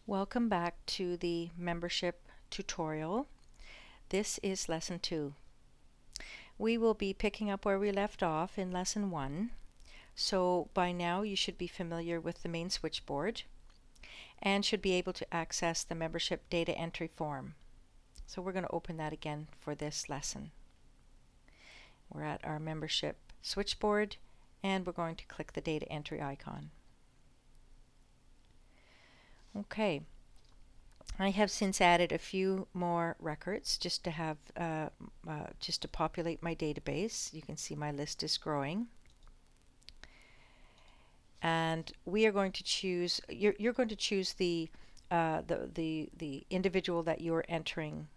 Welcome back to the membership tutorial. This is lesson 2. We will be picking up where we left off in lesson 1. So by now you should be familiar with the main switchboard and should be able to access the membership data entry form. So we're going to open that again for this lesson. We're at our membership switchboard and we're going to click the data entry icon. Okay. I have since added a few more records just to have just to populate my database. You can see my list is growing, and we are going to choose. You're going to choose the individual that you're entering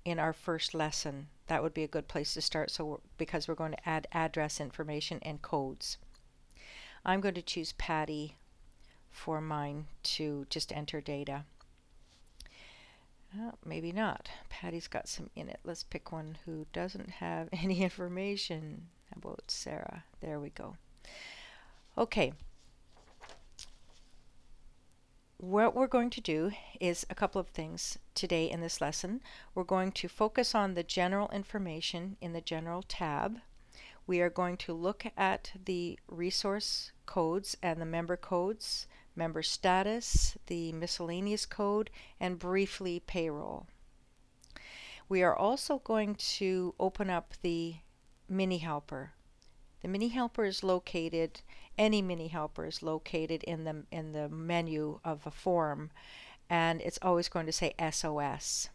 in our first lesson. That would be a good place to start. So because we're going to add address information and codes, I'm going to choose Patty for mine to just enter data. Maybe not. Patty's got some in it. Let's pick one who doesn't have any information. How about Sarah? There we go. Okay. What we're going to do is a couple of things today in this lesson. We're going to focus on the general information in the General tab. We are going to look at the resource codes and the member codes, member status, the miscellaneous code, and briefly payroll. We are also going to open up the mini helper. The mini helper is located, any mini helper is located in the menu of a form, and it's always going to say SOS.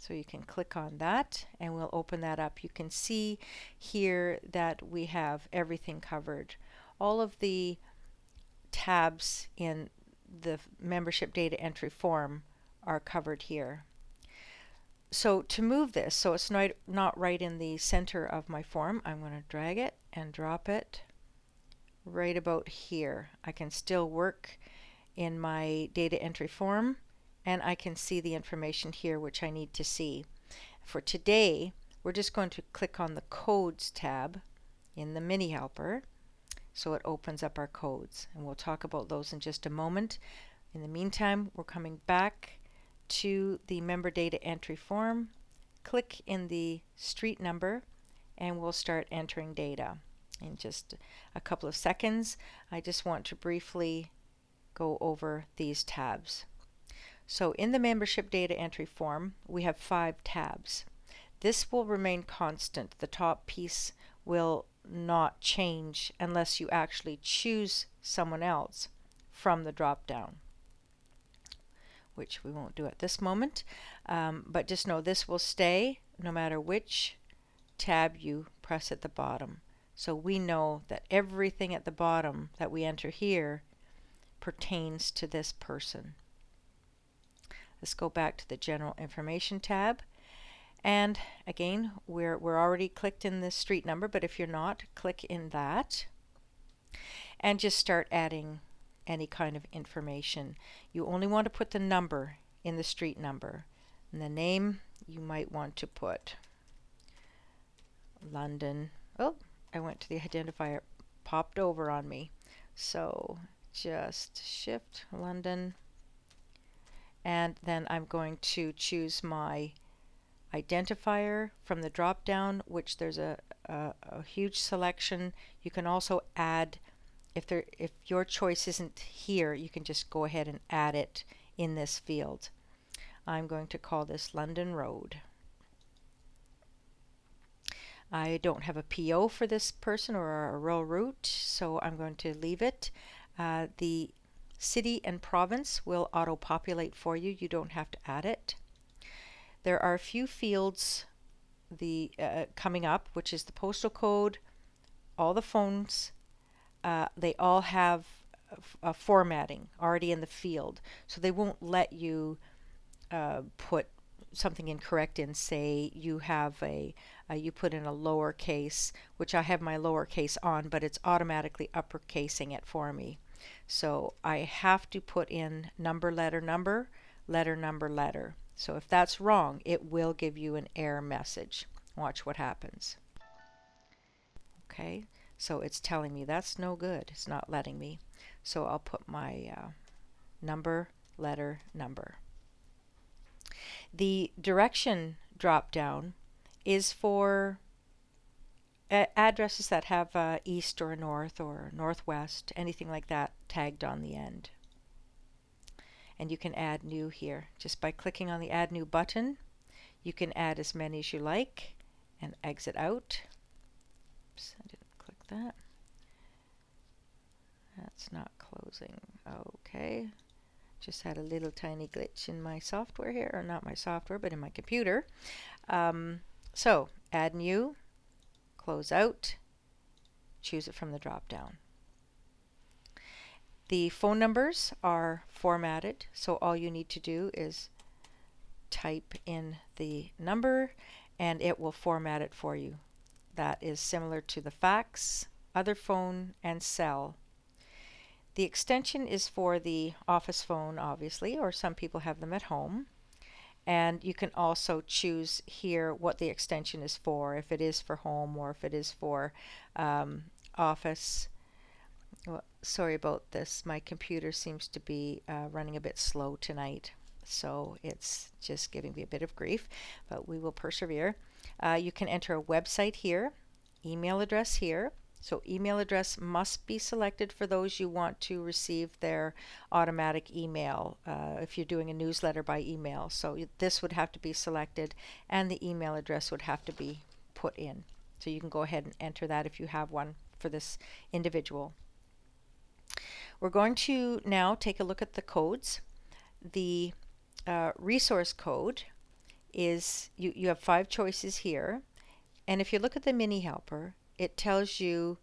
So you can click on that and we'll open that up. You can see here that we have everything covered. All of the tabs in the membership data entry form are covered here. So to move this so it's not right in the center of my form, I'm going to drag it and drop it right about here. I can still work in my data entry form, and I can see the information here which I need to see. For today, we're just going to click on the Codes tab in the mini helper so it opens up our codes, and we'll talk about those in just a moment. In the meantime, we're coming back to the member data entry form, click in the street number, and we'll start entering data. In just a couple of seconds, I just want to briefly go over these tabs. So in the membership data entry form, we have 5 tabs. This will remain constant. The top piece will not change unless you actually choose someone else from the drop down, which we won't do at this moment, but just know this will stay no matter which tab you press at the bottom. So we know that everything at the bottom that we enter here pertains to this person. Let's go back to the General Information tab, and again we're already clicked in the street number, but if you're not, click in that and just start adding any kind of information. You only want to put the number in the street number, and the name you might want to put London. Oh, I went to the identifier, popped over on me, so just shift London, and then I'm going to choose my identifier from the drop down, which there's a huge selection. You can also add, if your choice isn't here, you can just go ahead and add it in this field. I'm going to call this London Road. I don't have a PO for this person or a rural route, so I'm going to leave it. The city and province will auto-populate for you. You don't have to add it. There are a few fields coming up, which is the postal code, all the phones. They all have formatting already in the field, so they won't let you put something incorrect in. Say you have you put in a lowercase, which I have my lowercase on, but it's automatically uppercasing it for me. So I have to put in number, letter, number, letter, number, letter. So if that's wrong, it will give you an error message. Watch what happens. Okay, so it's telling me that's no good. It's not letting me. So I'll put my number letter number. The direction drop down is for addresses that have east or north or northwest, anything like that tagged on the end. And you can add new here. Just by clicking on the Add New button, you can add as many as you like and exit out. Oops, I didn't click that. That's not closing. Okay. Just had a little tiny glitch in my software here, or not my software, but in my computer. So, add new, close out, choose it from the drop down. The phone numbers are formatted, so all you need to do is type in the number and it will format it for you. That is similar to the fax, other phone, and cell. The extension is for the office phone, obviously, or some people have them at home. And you can also choose here what the extension is for, if it is for home or if it is for office. Well, sorry about this. My computer seems to be running a bit slow tonight, so it's just giving me a bit of grief, but we will persevere. You can enter a website here, email address here. So email address must be selected for those you want to receive their automatic email if you're doing a newsletter by email. So this would have to be selected and the email address would have to be put in. So you can go ahead and enter that if you have one for this individual. We're going to now take a look at the codes. The resource code is, you have 5 choices here. And if you look at the mini helper, it tells you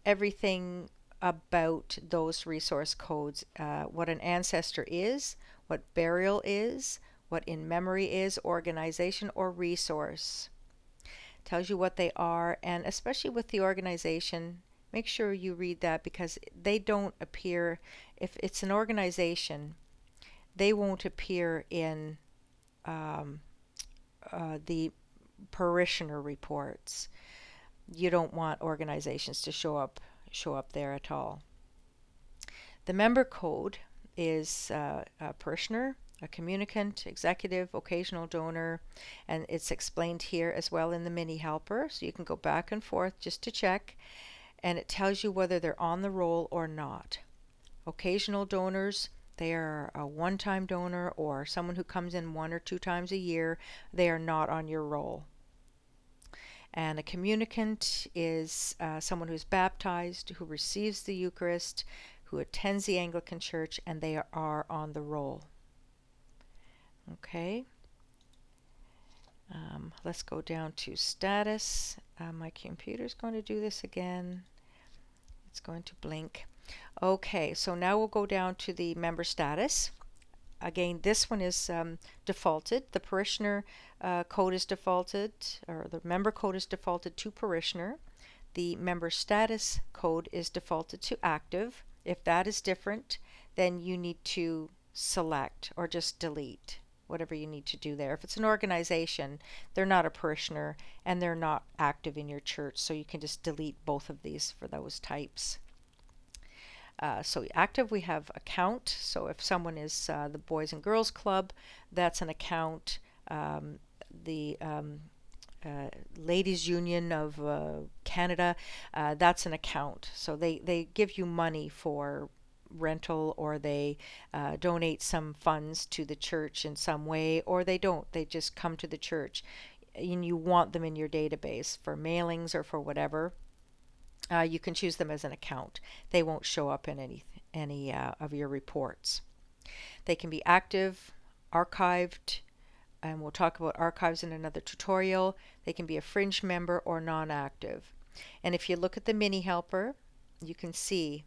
everything about those resource codes, what an ancestor is, what burial is, what in memory is, organization or resource. Tells you what they are, and especially with the organization, make sure you read that because they don't appear, if it's an organization, they won't appear in the parishioner reports. You don't want organizations to show up there at all. The member code is a parishioner, a communicant, executive, occasional donor, and it's explained here as well in the mini helper, so you can go back and forth just to check, and it tells you whether they're on the roll or not. Occasional donors, they are a one-time donor or someone who comes in 1 or 2 times a year. They are not on your roll. And a communicant is someone who's baptized, who receives the Eucharist, who attends the Anglican Church, and they are on the roll. Okay. Let's go down to status. My computer's going to do this again. It's going to blink. Okay, so now we'll go down to the member status. Again, this one is defaulted. The parishioner code is defaulted, or the member code is defaulted to parishioner. The member status code is defaulted to active. If that is different, then you need to select or just delete whatever you need to do there. If it's an organization, they're not a parishioner and they're not active in your church, so you can just delete both of these for those types. So active, we have account. So if someone is the Boys and Girls Club, that's an account. The Ladies Union of Canada, that's an account. So they give you money for rental, or they donate some funds to the church in some way, or they don't. They just come to the church and you want them in your database for mailings or for whatever. You can choose them as an account. They won't show up in any of your reports. They can be active, archived, and we'll talk about archives in another tutorial. They can be a fringe member or non-active. And if you look at the mini helper, you can see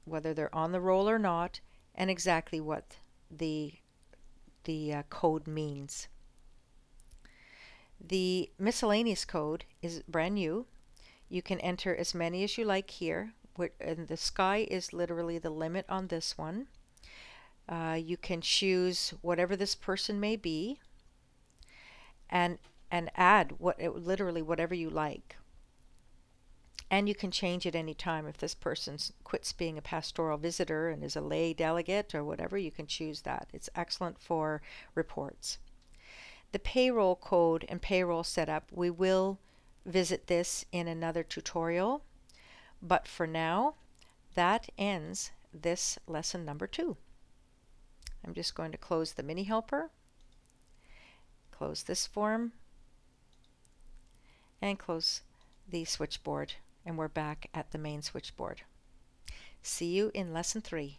whether they're on the roll or not, and exactly what the code means. The miscellaneous code is brand new. You can enter as many as you like here, and the sky is literally the limit on this one. You can choose whatever this person may be, and add literally whatever you like. And you can change at any time. If this person quits being a pastoral visitor and is a lay delegate or whatever, you can choose that. It's excellent for reports. The payroll code and payroll setup, we will visit this in another tutorial, but for now, that ends this lesson number 2. I'm just going to close the mini helper, close this form, and close the switchboard, and we're back at the main switchboard. See you in lesson 3.